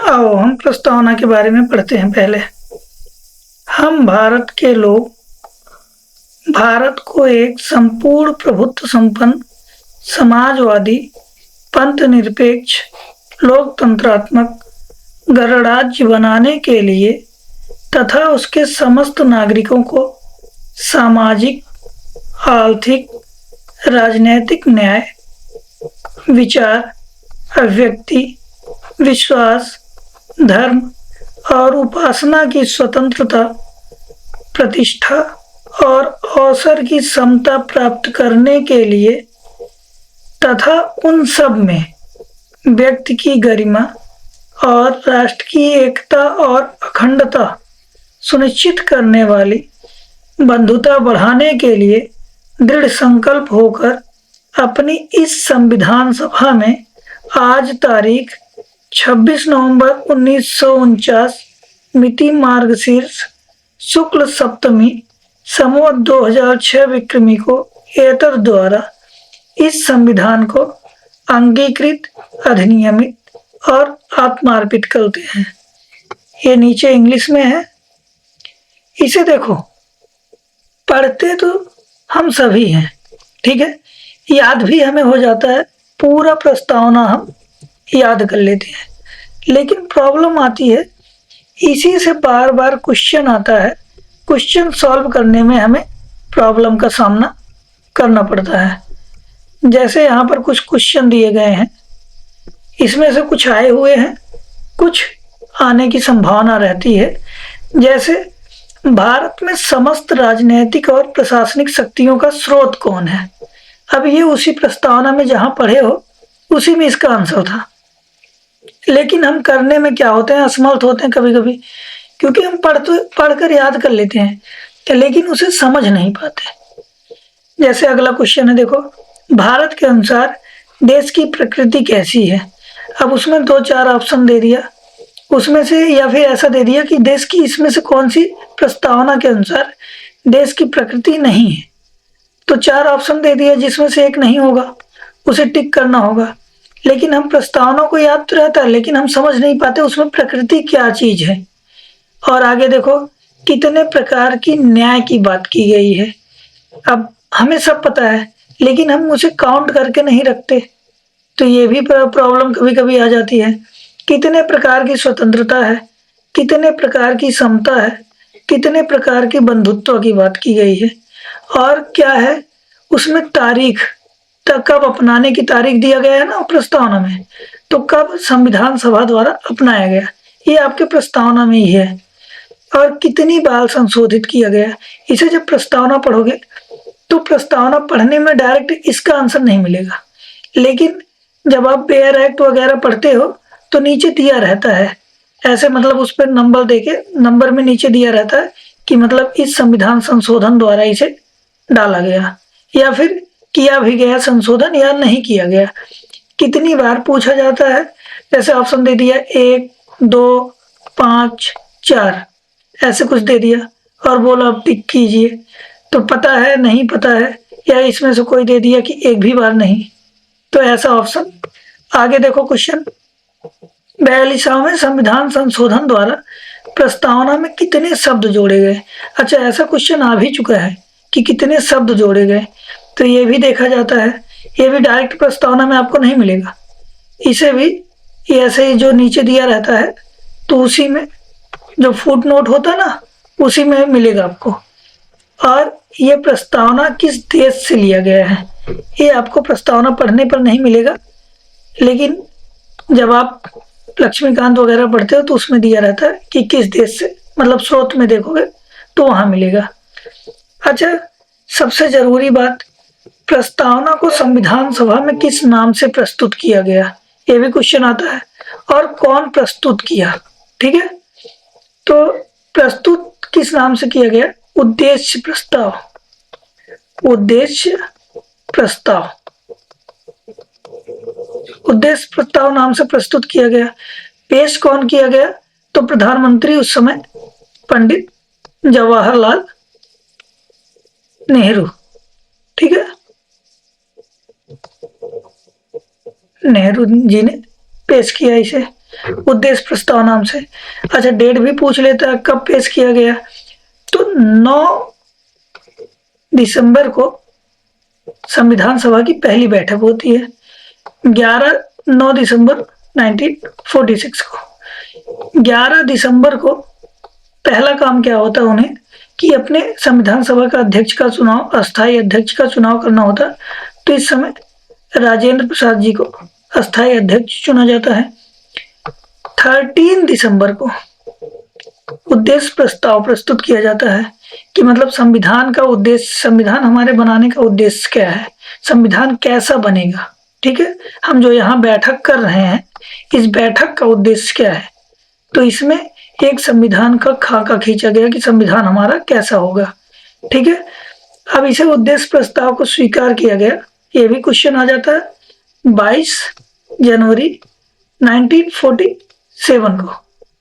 आओ हम प्रस्तावना के बारे में पढ़ते हैं। पहले हम भारत के लोग भारत को एक संपूर्ण प्रभुत्व संपन्न समाजवादी पंथ निरपेक्ष लोकतंत्रात्मक गणराज्य बनाने के लिए तथा उसके समस्त नागरिकों को सामाजिक, आर्थिक, राजनैतिक न्याय, विचार, अभिव्यक्ति, विश्वास, धर्म और उपासना की स्वतंत्रता, प्रतिष्ठा और अवसर की समता प्राप्त करने के लिए तथा उन सब में व्यक्ति की गरिमा और राष्ट्र की एकता और अखंडता सुनिश्चित करने वाली बंधुता बढ़ाने के लिए दृढ़ संकल्प होकर अपनी इस संविधान सभा में आज तारीख 26 नवंबर 1949 मिति मार्गशीर्ष शुक्ल सप्तमी संवत 2006 विक्रमी को एतर द्वारा इस संविधान को अंगीकृत, अधिनियमित और आत्मार्पित करते हैं। ये नीचे इंग्लिश में है, इसे देखो। पढ़ते तो हम सभी हैं, ठीक है, याद भी हमें हो जाता है, पूरा प्रस्तावना हम याद कर लेते हैं। लेकिन प्रॉब्लम आती है, इसी से बार बार क्वेश्चन आता है, क्वेश्चन सॉल्व करने में हमें प्रॉब्लम का सामना करना पड़ता है। जैसे यहाँ पर कुछ क्वेश्चन दिए गए हैं, इसमें से कुछ आए हुए हैं, कुछ आने की संभावना रहती है। जैसे भारत में समस्त राजनीतिक और प्रशासनिक शक्तियों का स्रोत कौन है। अब ये उसी प्रस्तावना में जहाँ पढ़े हो उसी में इसका आंसर था, लेकिन हम करने में क्या होते हैं, असमर्थ होते हैं कभी कभी, क्योंकि हम पढ़कर याद कर लेते हैं लेकिन उसे समझ नहीं पाते। जैसे अगला क्वेश्चन है, देखो, भारत के अनुसार देश की प्रकृति कैसी है। अब उसमें 2-4 ऑप्शन दे दिया, उसमें से या फिर ऐसा दे दिया कि देश की इसमें से कौन सी प्रस्तावना के अनुसार देश की प्रकृति नहीं है। तो 4 ऑप्शन दे दिया, जिसमें से एक नहीं होगा उसे टिक करना होगा। लेकिन हम प्रस्तावना को याद तो रहता है, लेकिन हम समझ नहीं पाते उसमें प्रकृति क्या चीज है। और आगे देखो, कितने प्रकार की न्याय की बात की गई है। अब हमें सब पता है, लेकिन हम उसे काउंट करके नहीं रखते, तो ये भी प्रॉब्लम कभी कभी आ जाती है। कितने प्रकार की स्वतंत्रता है, कितने प्रकार की समता है, कितने प्रकार की बंधुत्व की बात की गई है। और क्या है उसमें तारीख, तक कब अपनाने की तारीख दिया गया है ना प्रस्तावना में, तो कब संविधान सभा द्वारा अपनाया गया, ये आपके प्रस्तावना में ही है। और कितनी बार संशोधित किया गया, इसे जब प्रस्तावना पढ़ोगे तो प्रस्तावना पढ़ने में डायरेक्ट इसका आंसर नहीं मिलेगा, लेकिन जब आप बेयर एक्ट वगैरह पढ़ते हो तो नीचे दिया रहता है ऐसे, मतलब उस पर नंबर देके, नंबर में नीचे दिया रहता है कि मतलब इस संविधान संशोधन द्वारा इसे डाला गया, या फिर किया भी गया संशोधन या नहीं किया गया। कितनी बार पूछा जाता है, जैसे ऑप्शन दे दिया 1, 2, 5, 4 ऐसे कुछ दे दिया और बोलो अब टिक कीजिए, तो पता है नहीं पता है, या इसमें से कोई दे दिया कि एक भी बार नहीं, तो ऐसा ऑप्शन। आगे देखो क्वेश्चन 42वें संविधान संशोधन द्वारा प्रस्तावना में कितने शब्द जोड़े गए। अच्छा, ऐसा क्वेश्चन आ भी चुका है कि कितने शब्द जोड़े गए, तो ये भी देखा जाता है। ये भी डायरेक्ट प्रस्तावना में आपको नहीं मिलेगा, इसे भी ऐसे ही जो नीचे दिया रहता है, तो उसी में जो फुट नोट होता है ना, उसी में मिलेगा आपको। और ये प्रस्तावना किस देश से लिया गया है, ये आपको प्रस्तावना पढ़ने पर नहीं मिलेगा, लेकिन जब आप लक्ष्मीकांत वगैरह पढ़ते हो तो उसमें दिया रहता है कि किस देश से, मतलब स्रोत में देखोगे तो वहां मिलेगा। अच्छा, सबसे जरूरी बात, प्रस्तावना को संविधान सभा में किस नाम से प्रस्तुत किया गया, ये भी क्वेश्चन आता है, और कौन प्रस्तुत किया। ठीक है, तो प्रस्तुत किस नाम से किया गया, उद्देश्य प्रस्ताव, उद्देश्य प्रस्ताव, उद्देश्य प्रस्ताव नाम से प्रस्तुत किया गया। पेश कौन किया गया, तो प्रधानमंत्री उस समय पंडित जवाहरलाल नेहरू। ठीक है, नेहरू जी ने पेश किया इसे। उद्देश्य प्रस्ताव नाम से। अच्छा, डेट भी पूछ लेता है कब पेश किया गया, तो 9 दिसंबर को संविधान सभा की पहली बैठक होती है, 9 दिसंबर 1946 को। 11 दिसंबर को पहला काम क्या होता है उन्हें कि अपने संविधान सभा का अध्यक्ष का चुनाव, अस्थायी अध्यक्ष का चुनाव करना होता। तो इस समय राजेंद्र प्रसाद जी को अस्थायी अध्यक्ष चुना जाता है। 13 दिसंबर को उद्देश्य प्रस्ताव प्रस्तुत किया जाता है कि मतलब संविधान का उद्देश्य, संविधान हमारे बनाने का उद्देश्य क्या है, संविधान कैसा बनेगा। ठीक है, हम जो यहाँ बैठक कर रहे हैं, इस बैठक का उद्देश्य क्या है। तो इसमें एक संविधान का खाका खींचा गया कि संविधान हमारा कैसा होगा। ठीक है, अब इसे उद्देश्य प्रस्ताव को स्वीकार किया गया, ये भी क्वेश्चन आ जाता है 22 जनवरी 1947 को।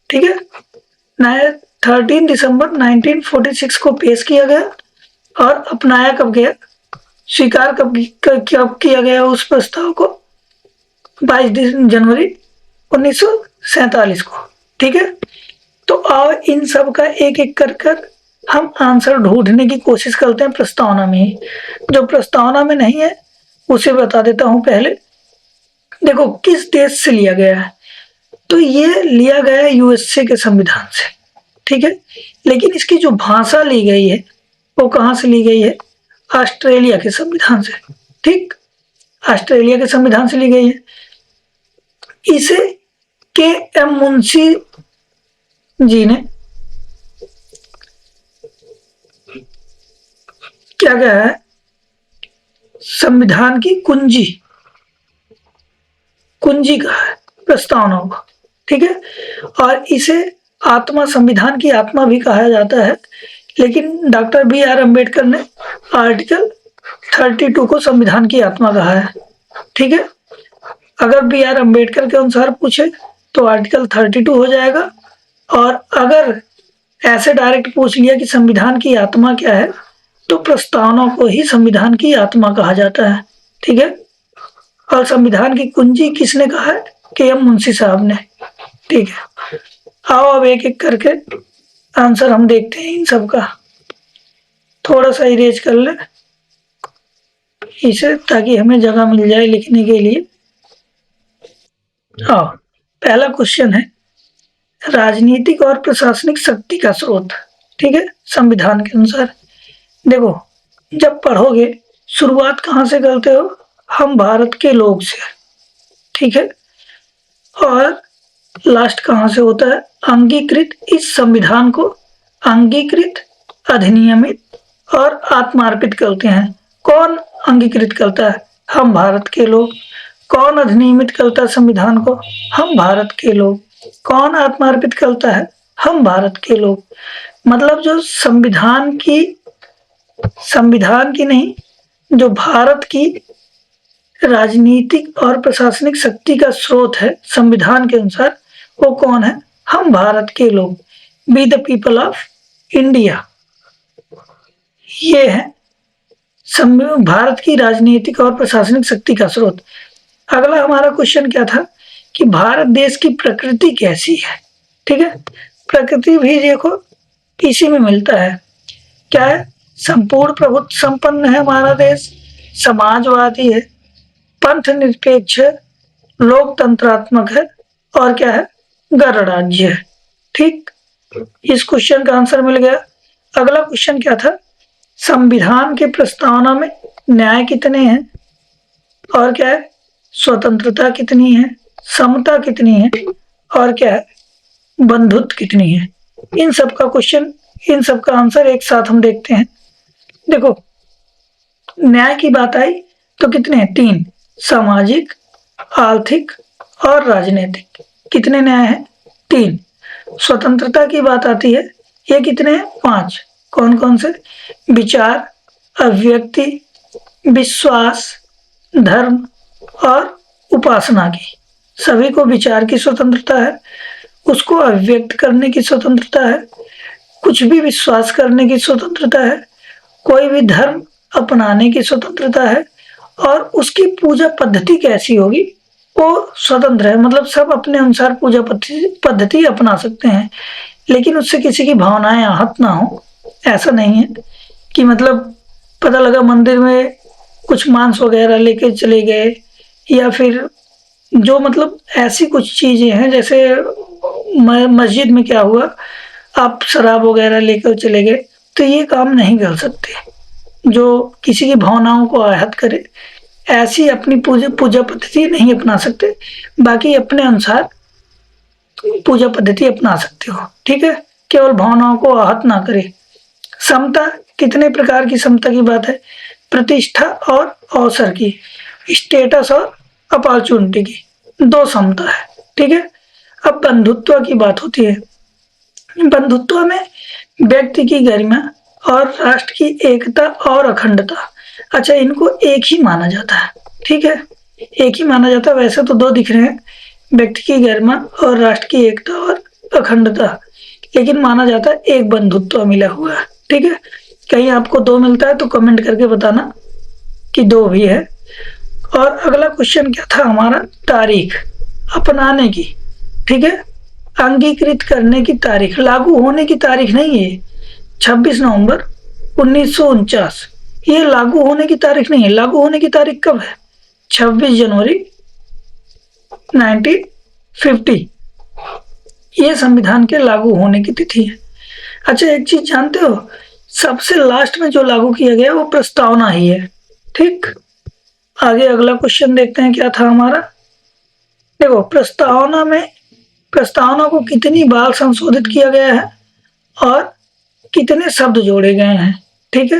ठीक है, 13 दिसंबर 1946 को पेश किया गया और अपनाया कब गया, स्वीकार कब किया गया उस प्रस्ताव को, 22 जनवरी 1947 को। ठीक है, तो आओ इन सब का एक एक कर हम आंसर ढूंढने की कोशिश करते हैं प्रस्तावना में ही। जो प्रस्तावना में नहीं है उसे बता देता हूं पहले। देखो किस देश से लिया गया है, तो ये लिया गया है यूएसए के संविधान से। ठीक है, लेकिन इसकी जो भाषा ली गई है वो कहाँ से ली गई है, ऑस्ट्रेलिया के संविधान से। ठीक, ऑस्ट्रेलिया के संविधान से ली गई है। इसे के.एम. मुंशी जी ने क्या कहा है, संविधान की कुंजी कहा है प्रस्तावना को। ठीक है, और इसे आत्मा, संविधान की आत्मा भी कहा जाता है। लेकिन डॉक्टर बी.आर. अम्बेडकर ने आर्टिकल 32 को संविधान की आत्मा कहा है। ठीक है, अगर बी.आर. अम्बेडकर के अनुसार पूछे तो आर्टिकल 32 हो जाएगा, और अगर ऐसे डायरेक्ट पूछ लिया कि संविधान की आत्मा क्या है, तो प्रस्तावना को ही संविधान की आत्मा कहा जाता है। ठीक है, और संविधान की कुंजी किसने कहा है, के.एम. मुंशी साहब ने। ठीक है, आओ अब एक एक करके आंसर हम देखते हैं इन सब का। थोड़ा सा इरेज कर ले इसे ताकि हमें जगह मिल जाए लिखने के लिए। आओ, पहला क्वेश्चन है राजनीतिक और प्रशासनिक शक्ति का स्रोत। ठीक है, संविधान के अनुसार देखो, जब पढ़ोगे शुरुआत कहाँ से करते हो, हम भारत के लोग से। ठीक है, और लास्ट कहाँ से होता है, अंगीकृत। इस संविधान को अंगीकृत, अधिनियमित और आत्मार्पित करते हैं। कौन अंगीकृत करता है, हम भारत के लोग। कौन अधिनियमित करता है संविधान को, हम भारत के लोग। कौन आत्मार्पित करता है, हम भारत के लोग। मतलब जो संविधान की नहीं, जो भारत की राजनीतिक और प्रशासनिक शक्ति का स्रोत है संविधान के अनुसार, वो कौन है, हम भारत के लोग। Be the people of India, ये है भारत की राजनीतिक और प्रशासनिक शक्ति का स्रोत। अगला हमारा क्वेश्चन क्या था कि भारत देश की प्रकृति कैसी है। ठीक है, प्रकृति भी देखो इसी में मिलता है। क्या है, संपूर्ण प्रभुत्व संपन्न है हमारा देश, समाजवादी है, पंथ निरपेक्ष है, लोकतंत्रात्मक है, और क्या है, गणराज्य है। ठीक, इस क्वेश्चन का आंसर मिल गया। अगला क्वेश्चन क्या था, संविधान के प्रस्तावना में न्याय कितने हैं, और क्या है, स्वतंत्रता कितनी है, समता कितनी है, और क्या है, बंधुत्व कितनी है। इन सब का क्वेश्चन, इन सब का आंसर एक साथ हम देखते हैं। देखो, न्याय की बात आई तो कितने हैं, 3, सामाजिक, आर्थिक और राजनीतिक। कितने न्याय हैं, 3। स्वतंत्रता की बात आती है, ये कितने हैं, 5। कौन कौन से, विचार, अभिव्यक्ति, विश्वास, धर्म और उपासना की। सभी को विचार की स्वतंत्रता है, उसको अभिव्यक्त करने की स्वतंत्रता है, कुछ भी विश्वास करने की स्वतंत्रता है, कोई भी धर्म अपनाने की स्वतंत्रता है, और उसकी पूजा पद्धति कैसी होगी वो स्वतंत्र है, मतलब सब अपने अनुसार पूजा पद्धति अपना सकते हैं, लेकिन उससे किसी की भावनाएं आहत ना हो, ऐसा नहीं है कि मतलब पता लगा मंदिर में कुछ मांस वगैरह लेके चले गए, या फिर जो मतलब ऐसी कुछ चीजें हैं, जैसे मस्जिद में क्या हुआ, आप शराब वगैरह लेकर चले गए, तो ये काम नहीं कर सकते जो किसी की भावनाओं को आहत करे। ऐसी अपनी पूजा पूजा पद्धति नहीं अपना सकते, बाकी अपने अनुसार पूजा पद्धति अपना सकते हो, ठीक है। केवल भावनाओं को आहत ना करे। समता, कितने प्रकार की समता की बात है, प्रतिष्ठा और अवसर की, स्टेटस और अपॉर्चुनिटी की, दो समता है, ठीक है। अब बंधुत्व की बात होती है। बंधुत्व में व्यक्ति की गरिमा और राष्ट्र की एकता और अखंडता, अच्छा इनको एक ही माना जाता है, ठीक है, एक ही माना जाता है। वैसे तो दो दिख रहे हैं, व्यक्ति की गरिमा और राष्ट्र की एकता और अखंडता, लेकिन माना जाता है एक बंधुत्व मिला हुआ है, ठीक है। कहीं आपको दो मिलता है तो कमेंट करके बताना कि दो भी है। और अगला क्वेश्चन क्या था हमारा, तारीख अपनाने की, ठीक है, अंगीकृत करने की तारीख, लागू होने की तारीख नहीं है 26 नवंबर 1949, ये लागू होने की तारीख नहीं है। लागू होने की तारीख कब है, 26 जनवरी 1950, ये संविधान के लागू होने की तिथि है। अच्छा एक चीज जानते हो, सबसे लास्ट में जो लागू किया गया वो प्रस्तावना ही है, ठीक। आगे अगला क्वेश्चन देखते हैं क्या था हमारा। देखो प्रस्तावना को कितनी बार संशोधित किया गया है और कितने शब्द जोड़े गए हैं, ठीक है।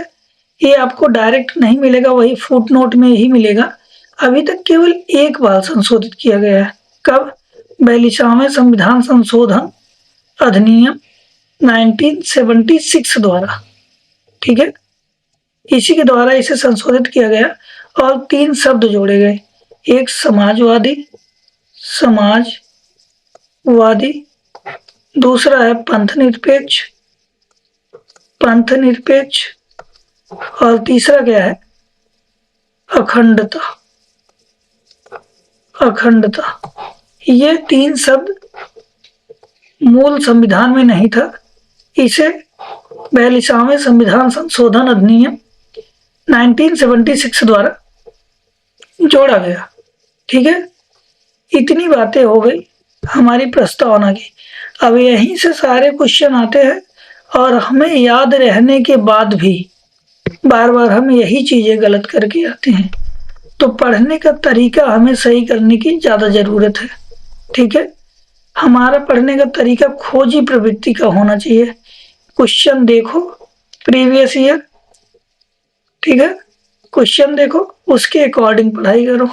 ये आपको डायरेक्ट नहीं मिलेगा, वही फुट नोट में ही मिलेगा। अभी तक केवल एक बार संशोधित किया गया है, कब, 42वें संविधान संशोधन अधिनियम 1976 द्वारा, ठीक है, इसी के द्वारा इसे संशोधित किया गया और 3 शब्द जोड़े गए, एक समाजवादी, दूसरा है पंथ निरपेक्ष, और तीसरा क्या है, अखंडता। ये 3 शब्द मूल संविधान में नहीं था, इसे 42वें संविधान संशोधन अधिनियम 1976 द्वारा जोड़ा गया, ठीक है। इतनी बातें हो गई हमारी प्रस्तावना की। अब यहीं से सारे क्वेश्चन आते हैं और हमें याद रहने के बाद भी बार बार हम यही चीजें गलत करके आते हैं, तो पढ़ने का तरीका हमें सही करने की ज्यादा जरूरत है, ठीक है। हमारा पढ़ने का तरीका खोजी प्रवृत्ति का होना चाहिए। क्वेश्चन देखो प्रीवियस ईयर, ठीक है, क्वेश्चन देखो उसके अकॉर्डिंग पढ़ाई करो।